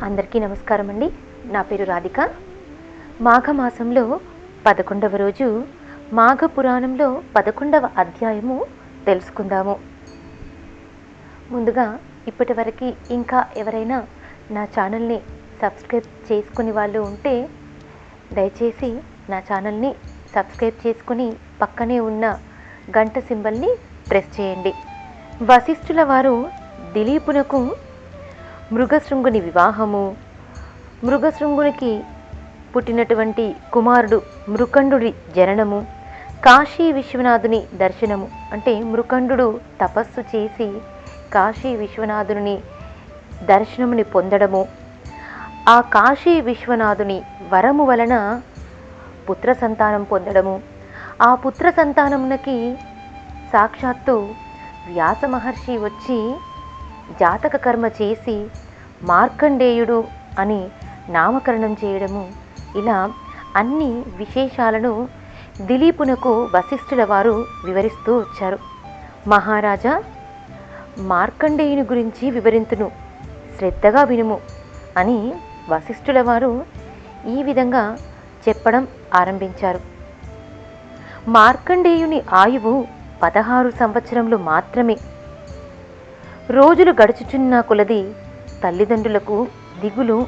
అందరికీ నమస్కారం అండి. నా పేరు రాధిక. మాఘమాసంలో 11వ రోజు మాఘ పురాణంలో 11వ అధ్యాయము తెలుసుకుందాము. ముందుగా ఇప్పటివరకు ఇంకా ఎవరైనా నా ఛానల్ని సబ్స్క్రైబ్ చేసుకుని వాళ్ళు ఉంటే దయచేసి నా ఛానల్ని సబ్స్క్రైబ్ చేసుకుని పక్కనే ఉన్న గంట సింబల్ని ప్రెస్ చేయండి. వశిష్ఠుల వారు దిలీపునకు మృగశృంగుని వివాహము, మృగశృంగునికి పుట్టినటువంటి కుమారుడు మృకండుడి జననము, కాశీ విశ్వనాథుని దర్శనము, అంటే మృకండు తపస్సు చేసి కాశీ విశ్వనాథుని దర్శనముని పొందడము, ఆ కాశీ విశ్వనాథుని వరము వలన పుత్ర సంతానం పొందడము, ఆ పుత్ర సంతానమునకి సాక్షాత్తు వ్యాస మహర్షి వచ్చి జాతక కర్మ చేసి మార్కండేయుడు అని నామకరణం చేయడము, ఇలా అన్ని విశేషాలను దిలీపునకు వశిష్ఠుల వారు వివరిస్తూ వచ్చారు. మహారాజా, మార్కండేయుని గురించి వివరింతును, శ్రద్ధగా వినుము అని వశిష్ఠుల వారు ఈ విధంగా చెప్పడం ఆరంభించారు. మార్కండేయుని ఆయువు 16 సంవత్సరములు మాత్రమే. రోజులు గడుచుచున్న కొలది తల్లిదండ్రులకు దిగులు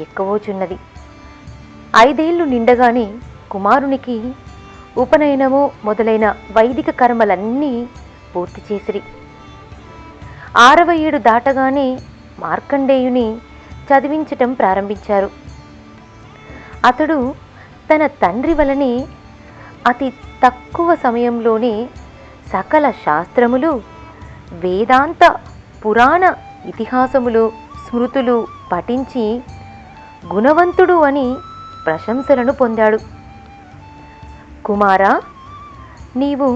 ఎక్కువచున్నది. 5 ఏళ్ళు నిండగానే కుమారునికి ఉపనయనము మొదలైన వైదిక కర్మలన్నీ పూర్తి చేసిరి. 6వ ఏడు దాటగానే మార్కండేయుని చదివించటం ప్రారంభించారు. అతడు తన తండ్రి వలనే అతి తక్కువ సమయంలోనే సకల శాస్త్రములు, వేదాంత పురాణ ఇతిహాసములు, స్మృతులు పఠించి గుణవంతుడు అని ప్రశంసలను పొందాడు. కుమారా, నీవు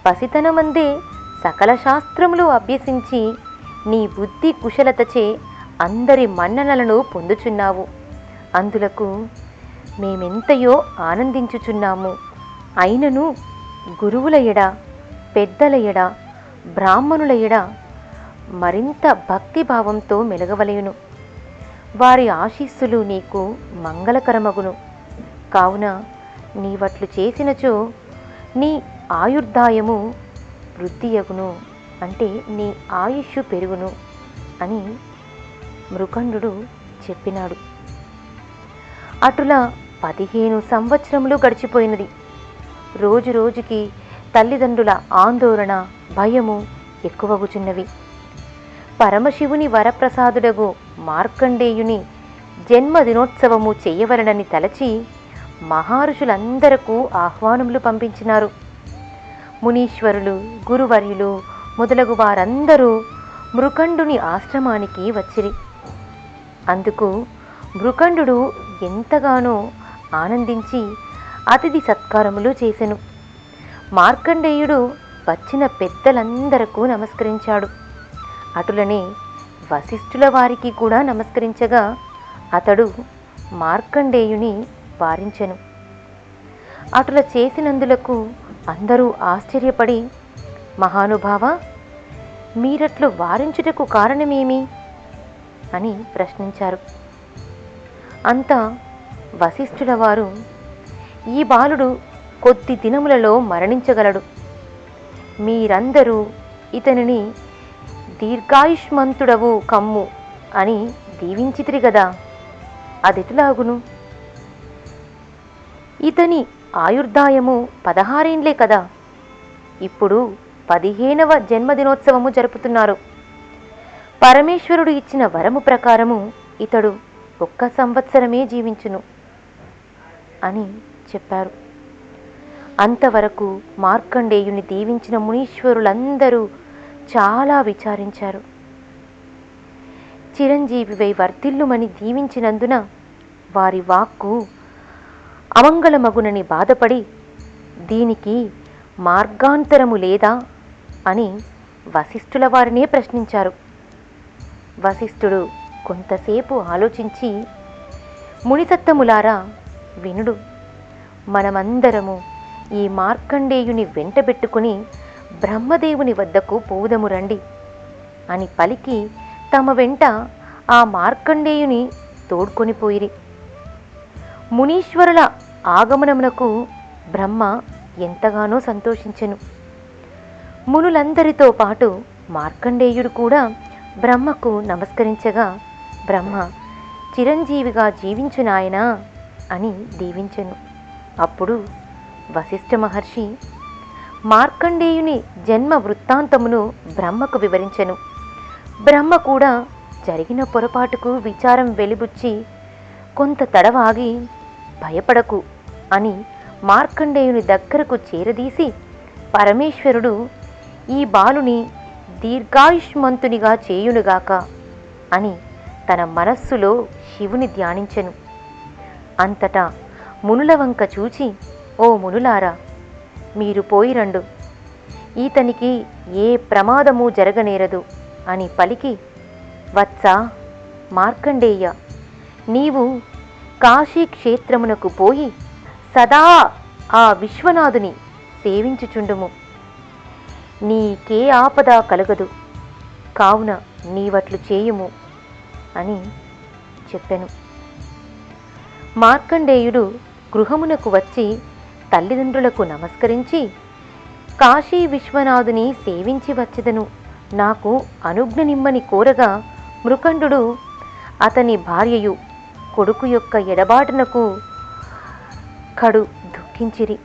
పసితనమందే సకల శాస్త్రములు అభ్యసించి నీ బుద్ధి కుశలతచే అందరి మన్ననలను పొందుచున్నావు. అందులకు మేమెంతయో ఆనందించుచున్నాము. అయినను గురువుల ఎడ, పెద్దల ఎడ, బ్రాహ్మణుల ఎడ మరింత భక్తిభావంతో మెలగవలయును. వారి ఆశీస్సులు నీకు మంగళకరమగును. కావున నీవట్లు చేసినచో నీ ఆయుర్దాయము వృద్ధియగును, అంటే నీ ఆయుష్ పెరుగును అని మృకండు చెప్పినాడు. అటులా 15 సంవత్సరములు గడిచిపోయినది. రోజు రోజుకి తల్లిదండ్రుల ఆందోళన, భయము ఎక్కువగుచున్నవి. పరమశివుని వరప్రసాదుడగు మార్కండేయుని జన్మదినోత్సవము చేయవలనని తలచి మహర్షులందరకు ఆహ్వానములు పంపించినారు. మునీశ్వరులు, గురువర్యులు మొదలగు వారందరూ మృకండుని ఆశ్రమానికి వచ్చిరి. అందుకు మృకండు ఎంతగానో ఆనందించి అతిథి సత్కారములు చేసెను. మార్కండేయుడు వచ్చిన పెద్దలందరకు నమస్కరించాడు. అటులనే వశిష్ఠుల వారికి కూడా నమస్కరించగా అతడు మార్కండేయుని వారించెను. అటుల చేసినందులకు అందరూ ఆశ్చర్యపడి, మహానుభావ, మీరట్లు వారించుటకు కారణమేమి అని ప్రశ్నించారు. అంతా వశిష్ఠుల వారు, ఈ బాలుడు కొద్ది దినములలో మరణించగలడు. మీరందరూ ఇతనిని దీర్ఘాయుష్మంతుడవు కమ్ము అని దీవించితిరి గదా, అదెటులాగును? ఇతని ఆయుర్దాయము 16 ఏండ్లే కదా. ఇప్పుడు 15వ జన్మదినోత్సవము జరుపుతున్నారు. పరమేశ్వరుడు ఇచ్చిన వరము ప్రకారము ఇతడు 1 సంవత్సరమే జీవించును అని చెప్పారు. అంతవరకు మార్కండేయుని దీవించిన మునీశ్వరులందరూ చాలా విచారించారు. చిరంజీవివై వర్ధిల్లుమని దీవించినందున వారి వాక్కు అమంగళమగునని బాధపడి, దీనికి మార్గాంతరము లేదా అని వశిష్ఠుల వారినే ప్రశ్నించారు. వశిష్ఠుడు కొంతసేపు ఆలోచించి, మునితత్తములారా వినుడు, మనమందరము ఈ మార్కండేయుని వెంటబెట్టుకుని బ్రహ్మదేవుని వద్దకు పోవుదము రండి అని పలికి తమ వెంట ఆ మార్కండేయుని తోడ్కొనిపోయిరి. మునీశ్వరుల ఆగమనమునకు బ్రహ్మ ఎంతగానో సంతోషించెను. మునులందరితో పాటు మార్కండేయుడు కూడా బ్రహ్మకు నమస్కరించగా బ్రహ్మ చిరంజీవిగా జీవించు నాయనా అని దీవించెను. అప్పుడు వశిష్ఠ మహర్షి మార్కండేయుని జన్మ వృత్తాంతమును బ్రహ్మకు వివరించెను. బ్రహ్మ కూడా జరిగిన పొరపాటుకు విచారం వెలిబుచ్చి కొంత తడవాగి భయపడకు అని మార్కండేయుని దగ్గరకు చేరదీసి, పరమేశ్వరుడు ఈ బాలుని దీర్ఘాయుష్మంతునిగా చేయునుగాక అని తన మనస్సులో శివుని ధ్యానించెను. అంతటా మునుల వంక చూచి, ఓ మునులారా, మీరు పోయిరండు, ఈతనికి ఏ ప్రమాదము జరగనేరదు అని పలికి, వత్స మార్కండేయ, నీవు కాశీక్షేత్రమునకు పోయి సదా ఆ విశ్వనాథుని సేవించుచుండుము. నీకే ఆపద కలగదు, కావున నీవట్లు చేయుము అని చెప్పెను. మార్కండేయుడు గృహమునకు వచ్చి తల్లిదండ్రులకు నమస్కరించి, కాశీ విశ్వనాథుని సేవించి వచ్చెదను, నాకు అనుజ్ఞ నిమ్మని కోరగా మృకండు అతని భార్యయు కొడుకు యొక్క ఎడబాటునకు కడు దుఃఖించిరి.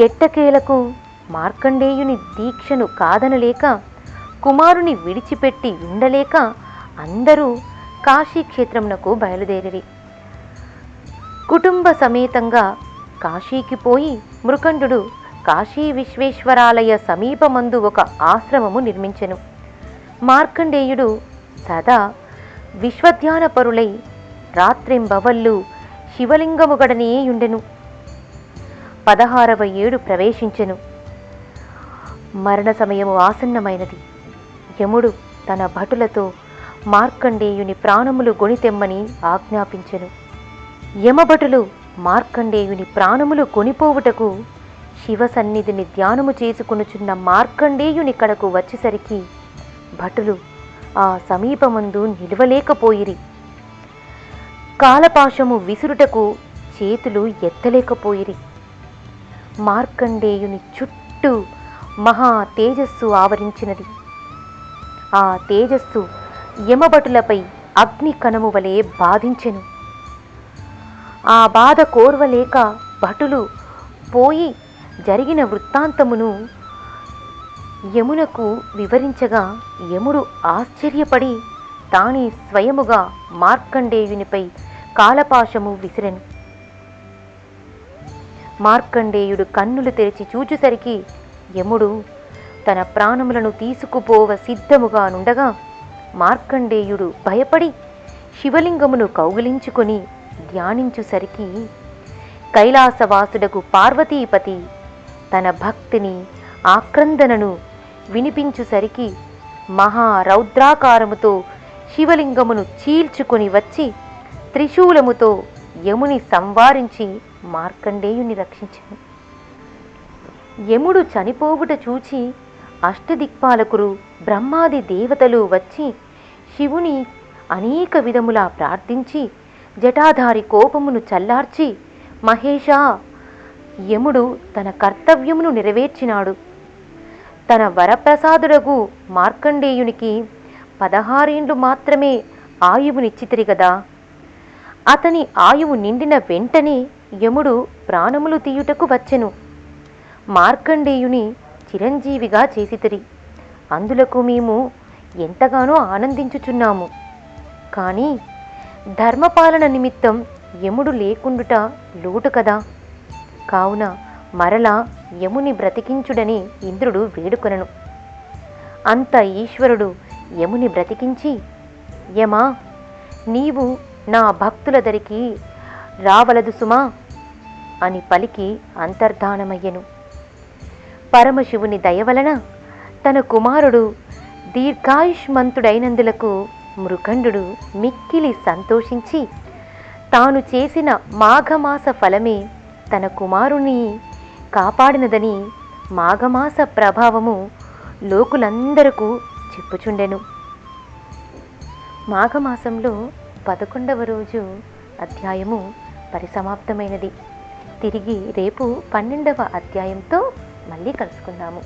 ఎట్టకేలకు మార్కండేయుని దీక్షను కాదనలేక, కుమారుని విడిచిపెట్టి ఉండలేక అందరూ కాశీక్షేత్రమునకు బయలుదేరిరి. కుటుంబ సమేతంగా కాశీకి పోయి మృకండు కాశీ విశ్వేశ్వరాలయ సమీపమందు ఒక ఆశ్రమము నిర్మించెను. మార్కండేయుడు సదా విశ్వధ్యానపరులై రాత్రింబవళ్ళు శివలింగముగడనేయుండెను. 16వ ఏడు ప్రవేశించెను. మరణ సమయము ఆసన్నమైనది. యముడు తన భటులతో మార్కండేయుని ప్రాణములు గొనితెమ్మని ఆజ్ఞాపించెను. యమభటులు మార్కండేయుని ప్రాణములు కొనిపోవుటకు శివ సన్నిధిని ధ్యానము చేసుకొనుచున్న మార్కండేయుని కడకు వచ్చేసరికి భటులు ఆ సమీపమందు నిలవలేకపోయిరి. కాలపాశము విసురుటకు చేతులు ఎత్తలేకపోయిరి. మార్కండేయుని చుట్టూ మహా తేజస్సు ఆవరించినది. ఆ తేజస్సు యమభటులపై అగ్ని కణము వలె బాధించెను. ఆ బాధ కోర్వలేక భటులు పోయి జరిగిన వృత్తాంతమును యమునకు వివరించగా యముడు ఆశ్చర్యపడి తానే స్వయముగా మార్కండేయునిపై కాలపాశము విసిరెను. మార్కండేయుడు కన్నులు తెరిచి చూచుసరికి యముడు తన ప్రాణములను తీసుకుపోవ సిద్ధముగా నుండగా మార్కండేయుడు భయపడి శివలింగమును కౌగిలించుకొని ధ్యానించుసరికి కైలాసవాసుడకు పార్వతీపతి తన భక్తిని ఆక్రందనను వినిపించుసరికి మహారౌద్రాకారముతో శివలింగమును చీల్చుకొని వచ్చి త్రిశూలముతో యముని సంవారించి మార్కండేయుని రక్షించెను. యముడు చనిపోవుట చూచి అష్టదిక్పాలకులు బ్రహ్మాది దేవతలు వచ్చి శివుని అనేక విధములా ప్రార్థించి జటాధారి కోపమును చల్లార్చి, మహేషా, యముడు తన కర్తవ్యమును నెరవేర్చినాడు. తన వరప్రసాదుడగు మార్కండేయునికి 16 ఏండ్లు మాత్రమే ఆయువునిచ్చితిరి గదా. అతని ఆయువు నిండిన వెంటనే యముడు ప్రాణములు తీయుటకు వచ్చెను. మార్కండేయుని చిరంజీవిగా చేసితిరి. అందులకు మేము ఎంతగానో ఆనందించుచున్నాము. కానీ ధర్మపాలన నిమిత్తం యముడు లేకుండుట లోటు కదా. కావున మరలా యముని బ్రతికించుడని ఇంద్రుడు వేడుకొనెను. అంత ఈశ్వరుడు యముని బ్రతికించి, యమా, నీవు నా భక్తుల దరికి రావలదు సుమా అని పలికి అంతర్ధానమయ్యెను. పరమశివుని దయవలన తన కుమారుడు దీర్ఘాయుష్మంతుడైనందులకు మృకండు మిక్కిలి సంతోషించి తాను చేసిన మాఘమాస ఫలమే తన కుమారుని కాపాడినదని మాఘమాస ప్రభావము లోకులందరకు చెప్పుచుండెను. మాఘమాసంలో 11వ రోజు అధ్యాయము పరిసమాప్తమైనది. తిరిగి రేపు 12వ అధ్యాయంతో మళ్ళీ కలుసుకుందాము.